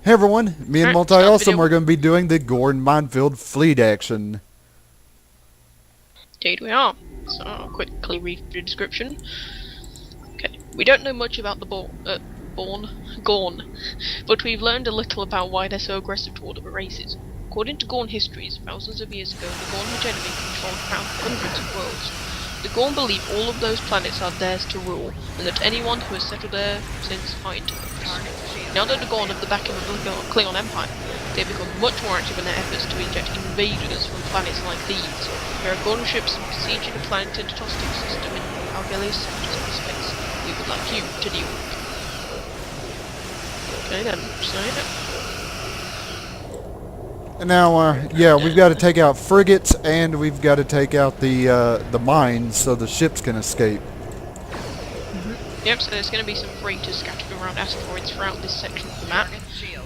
Hey everyone, me and Alright, start the MultiAwesome video. are going to be doing the Gorn Minefield fleet action. Indeed we are. So I'll quickly read the description. Okay, we don't know much about the Gorn, but we've learned a little about why they're so aggressive toward other races. According to Gorn histories, thousands of years ago, the Gorn hegemony controlled hundreds of worlds. The Gorn believe all of those planets are theirs to rule, and that anyone who has settled there since are interlopers. Now that the Gorn have the backing of the Klingon Empire, they have become much more active in their efforts to eject invaders from planets like these. There are Gorn ships besieging the planet Interstic system in Algelius sectors of space. We would like you to deal with them. Okay then, so yeah. And now, yeah, we've got to take out frigates and we've got to take out the mines so the ships can escape. Yep, so there's going to be some freighters scattered around asteroids throughout this section of the map,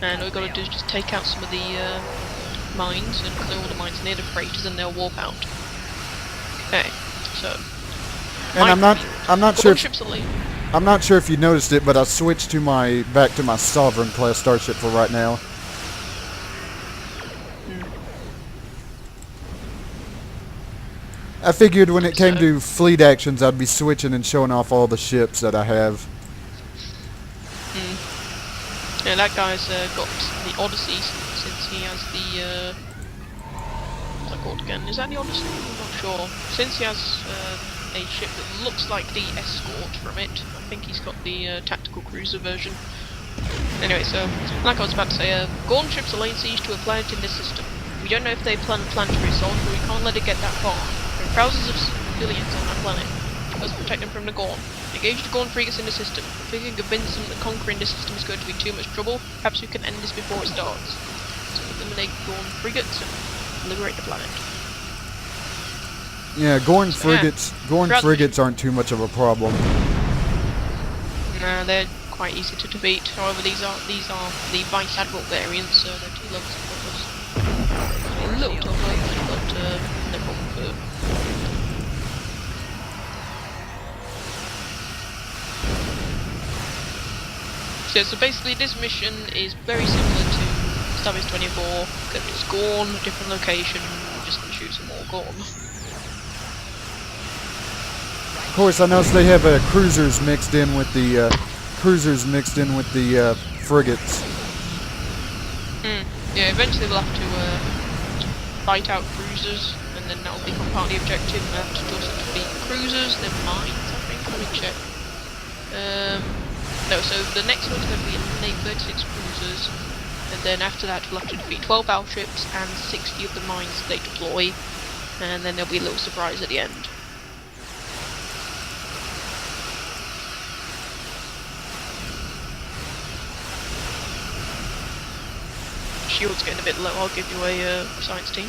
and all we've got to do is just take out some of the mines and clear all the mines near the freighters, and they'll warp out. Okay, so. And I'm not sure. I'm not sure if you noticed it, but I switched to back to my Sovereign class starship for right now. I figured when it came to fleet actions, I'd be switching and showing off all the ships that I have. Yeah, that guy's got the Odyssey since he has the what's that called again? Is that the Odyssey? I'm not sure. Since he has a ship that looks like the Escort from it, I think he's got the tactical cruiser version. Anyway, so like I was about to say, Gorn ships are laying siege to a planet in this system. We don't know if they plan planetary assault, but we can't let it get that far. There are thousands of civilians on that planet. Let's protect them from the Gorn. Engage the Gorn frigates in the system. If we can convince them that conquering the system is going to be too much trouble, perhaps we can end this before it starts. So eliminate Gorn frigates and liberate the planet. Yeah, Gorn frigates. Yeah. Gorn frigates aren't too much of a problem. Nah, they're quite easy to defeat. However, these are the Vice Admiral variants, so they're 2 levels above us. A little tougher, but no problem for them. So basically this mission is very similar to Starbase 24, except it's Gorn, a different location, we're just going to shoot some more Gorn. Of course, I noticed they have cruisers mixed in with the frigates. Yeah, eventually we'll have to fight out cruisers, and then that'll become part of the objective, and we'll have to just defeat cruisers, then mines, I think. Let me check. No, so the next one's going to be eliminate 36 cruisers, and then after that we'll have to defeat 12 battleships and 60 of the mines they deploy, and then there'll be a little surprise at the end. Shield's getting a bit low, I'll give you a science team.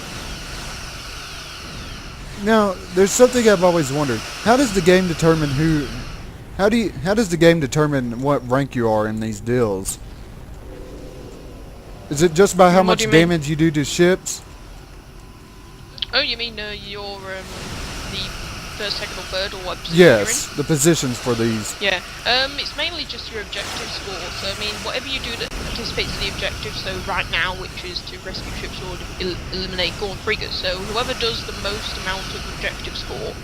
Now, there's something I've always wondered. How does the game determine how does the game determine what rank you are in these deals? Is it just by how much damage you do to ships? Oh, you mean your the first, second, or third, or what position yes, you're in? The positions for these. Yeah, it's mainly just your objective score. So I mean, whatever you do that participates in the objective. So right now, which is to rescue ships or eliminate Gorn frigates. So whoever does the most amount of objective score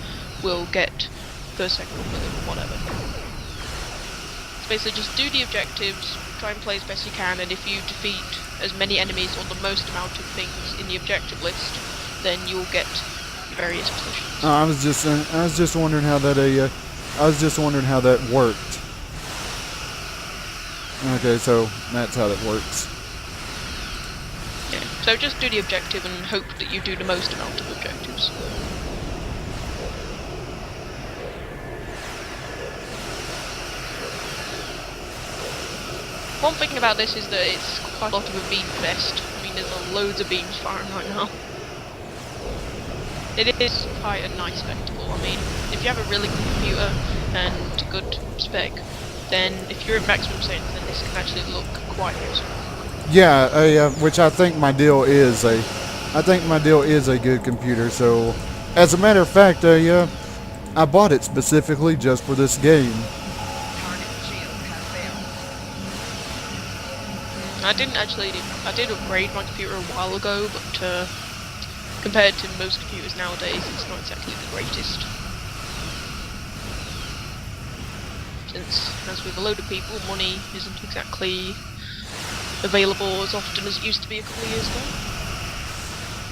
will get first, second, or third, or whatever. So basically, just do the objectives, try and play as best you can, and if you defeat as many enemies or the most amount of things in the objective list, then you'll get various positions. I was just wondering how that worked. Okay, so that's how that works. Yeah. So just do the objective and hope that you do the most amount of objectives. One thing about this is that it's quite a lot of a beam fest. I mean, there's loads of beams firing right now. It is quite a nice spectacle. I mean, if you have a really good computer and a good spec, then if you're at maximum settings, then this can actually look quite awesome. Yeah, which I think my deal is a good computer. So, as a matter of fact, I bought it specifically just for this game. I did upgrade my computer a while ago, but compared to most computers nowadays, it's not exactly the greatest. Since, as with a load of people, money isn't exactly available as often as it used to be a couple of years ago.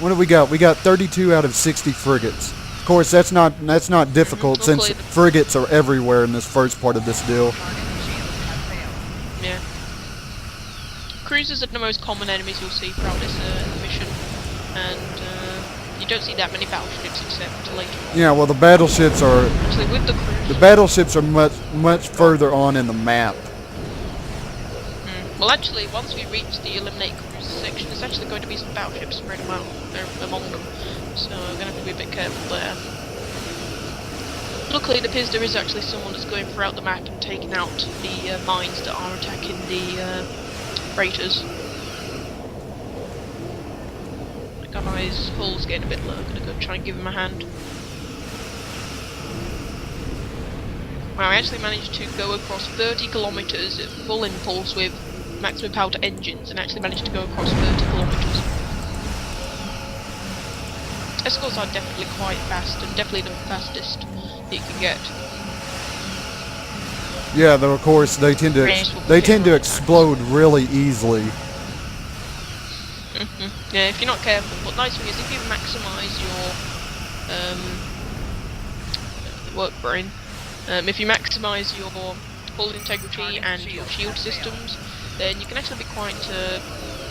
What do we got? We got 32 out of 60 frigates. Of course, that's not difficult since frigates are everywhere in this first part of this deal. Yeah. Cruisers are the most common enemies you'll see throughout this mission, and you don't see that many battleships except later on. Yeah, well, the battleships are. Actually, with the cruisers, the battleships are much further on in the map. Well, actually, once we reach the eliminate cruiser section, there's actually going to be some battleships spread among them, so we're going to have to be a bit careful there. Luckily, it appears there is actually someone that's going throughout the map and taking out the mines that are attacking the freighters. The guy's hull's getting a bit low. I'm gonna go try and give him a hand. Wow, I actually managed to go across 30 kilometers at full impulse with maximum power to engines, and actually managed to go across 30 kilometers. Escorts are definitely quite fast, and definitely the fastest that you can get. Yeah, though of course they tend to explode really easily. Yeah, if you're not careful. But the nice thing is, if you maximise your work brain, if you maximise your hull integrity and your shield systems, then you can actually be quite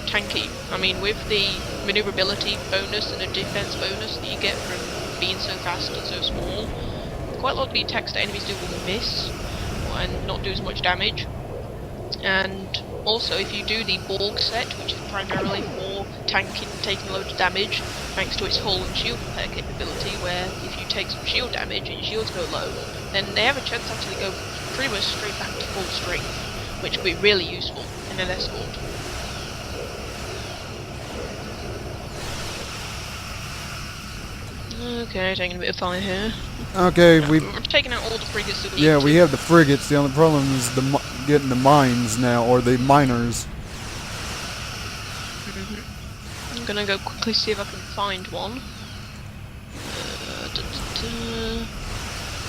tanky. I mean, with the manoeuvrability bonus and the defense bonus that you get from being so fast and so small, quite a lot of the attacks that enemies do will miss and not do as much damage. And also, if you do the Borg set, which is primarily for tanking and taking loads of damage, thanks to its hull and shield repair capability, where if you take some shield damage and your shields go low, then they have a chance to actually go pretty much straight back to full strength, which will be really useful in an escort. Okay, taking a bit of fire here. Okay, we're taking out all the frigates that we Yeah, we have the frigates. The only problem is getting the mines now, or the miners. I'm gonna go quickly see if I can find one.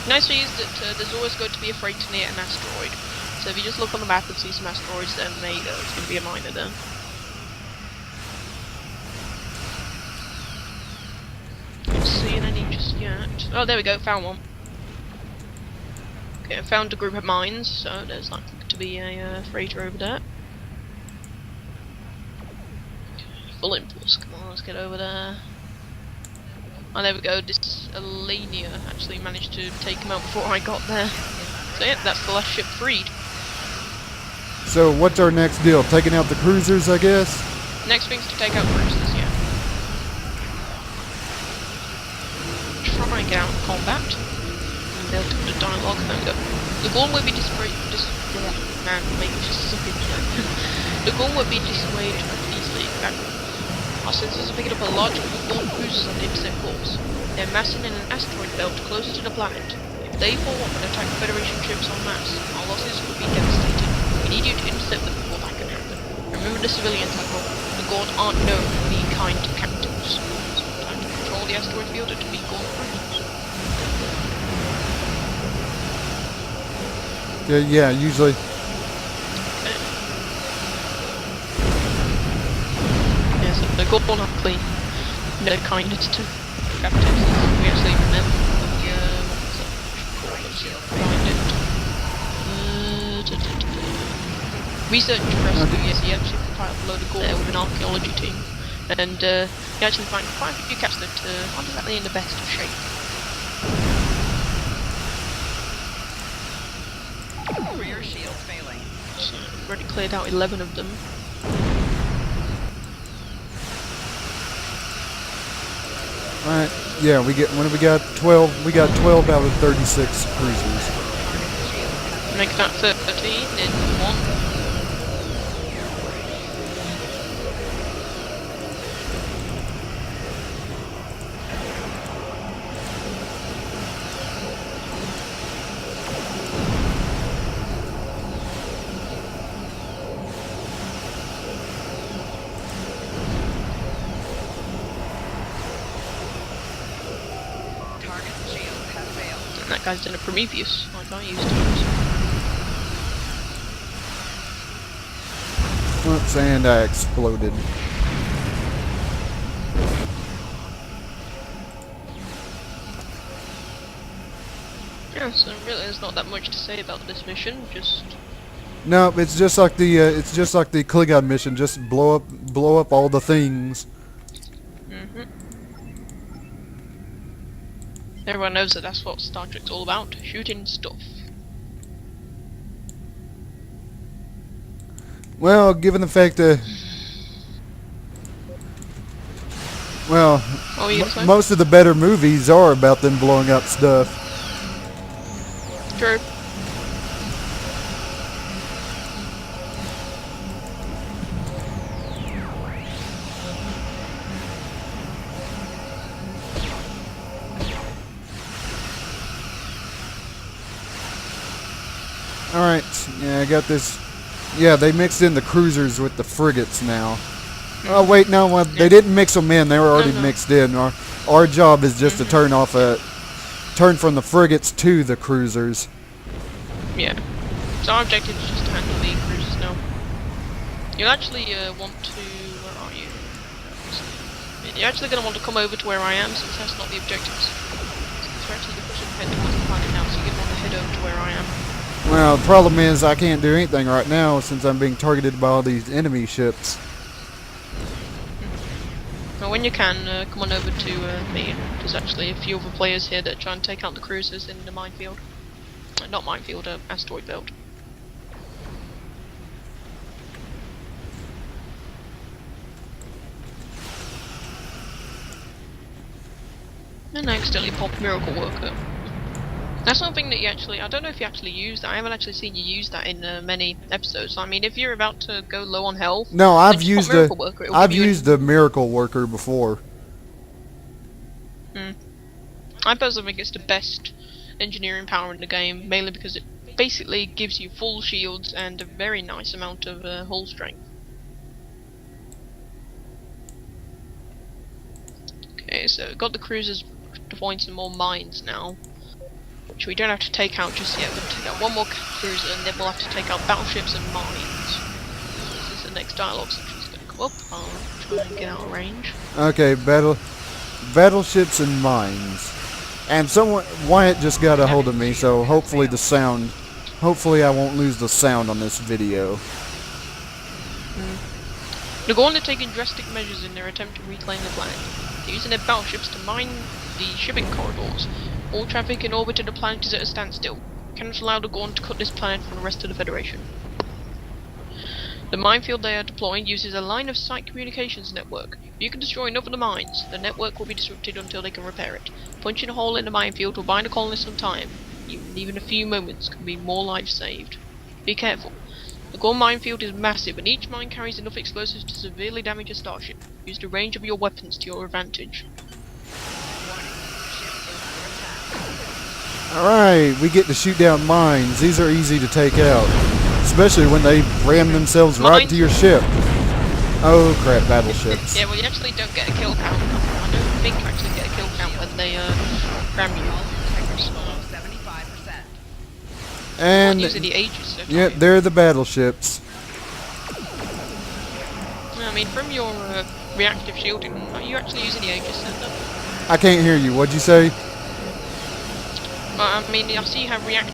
Nice thing is that there's always going to be a freighter near an asteroid. So if you just look on the map and see some asteroids, then there you go, it's going to be a miner there. Not seeing any just yet. Oh, there we go, found one. Okay, I found a group of mines, so there's likely to be a freighter over there. Full impulse, come on, let's get over there. Oh, there we go, this Alania actually managed to take him out before I got there. So yeah, that's the last ship freed. So what's our next deal? Taking out the cruisers, I guess? Next thing's to take out cruisers, yeah. Try and get out of combat. And be able to put a dialogue, there we go. The Gorn will be dissuaded... Man, maybe just sucking today. The Gorn will be dissuaded easily. Our sensors are picking up a large group of Gorn cruisers on the intercept course. They're massing in an asteroid belt closer to the planet. If they fall off and attack Federation ships en masse, our losses will be devastating. We need you to intercept them before that can happen. Remember the civilians, Admiral. The Gorn aren't known for being kind to captives. So time to control the asteroid field and to be Gorn cruisers. Yeah, usually. The Gorn are clean. No kindness to captives. We actually remember Research rescue, yes, he actually compiled a load of Gorn there with an archaeology team. And he actually find quite a few cats that aren't exactly in the best of shape. Rear shield failing. So we've already cleared out 11 of them. Alright, yeah, we got 12. We got 12 out of 36 cruisers. Make that 13 in 1. that guy's in a Prometheus, like I used to use. Oops, and I exploded. Yeah, so really there's not that much to say about this mission, just... No, it's just like the Klingon mission. Just blow up all the things. Everyone knows that that's what Star Trek's all about, shooting stuff. Well, given the fact that, well, What were you gonna say? most of the better movies are about them blowing up stuff. True. Alright, yeah, I got this. Yeah, they mixed in the cruisers with the frigates now. Oh, wait, no, well, they didn't mix them in. They were already mixed in. Our job is just to turn from the frigates to the cruisers. Yeah. So our objective is just to handle the cruisers now. You'll actually want to... Where are you? You're actually going to want to come over to where I am, since that's not the objective. Since we're actually pushing ahead towards the planet now, so you're going to want to head over to where I am. Well, the problem is I can't do anything right now since I'm being targeted by all these enemy ships. Well, when you can, come on over to me. There's actually a few other players here that try and take out the cruisers in the minefield. Not minefield, asteroid belt. And I accidentally popped Miracle Worker. That's something that you actually, I don't know if you actually use that. I haven't actually seen you use that in many episodes. I mean, if you're about to go low on health, no, I've then just used pop Miracle Worker. I've used the Miracle Worker before. I personally think it's the best engineering power in the game, mainly because it basically gives you full shields and a very nice amount of hull strength. Okay, so got the cruisers deploying some more mines now, which we don't have to take out just yet. We're going to take out one more cruiser, and then we'll have to take out battleships and mines. This is the next dialogue section is going to come up. I'll try and get out of range. Okay, battleships and mines. And Wyatt just got a hold of me, so hopefully I won't lose the sound on this video. The Gorn are taking drastic measures in their attempt to reclaim the planet. They're using their battleships to mine the shipping corridors. All traffic in orbit of the planet is at a standstill. We cannot allow the Gorn to cut this planet from the rest of the Federation. The minefield they are deploying uses a line-of-sight communications network. If you can destroy enough of the mines, the network will be disrupted until they can repair it. Punching a hole in the minefield will buy the colonists some time. Even a few moments can be more lives saved. Be careful. The Gorn minefield is massive, and each mine carries enough explosives to severely damage a starship. Use the range of your weapons to your advantage. Alright, we get to shoot down mines. These are easy to take out. Especially when they ram themselves right to your ship. Oh crap, battleships. Yeah, well you actually don't get a kill count. I don't think you actually get a kill count when they ram you. 75%. And Using the Aegis, so yeah, they're the battleships. I mean, from your reactive shielding, are you actually using the Aegis setup? I can't hear you. What'd you say? Well, I mean, I see you have reactive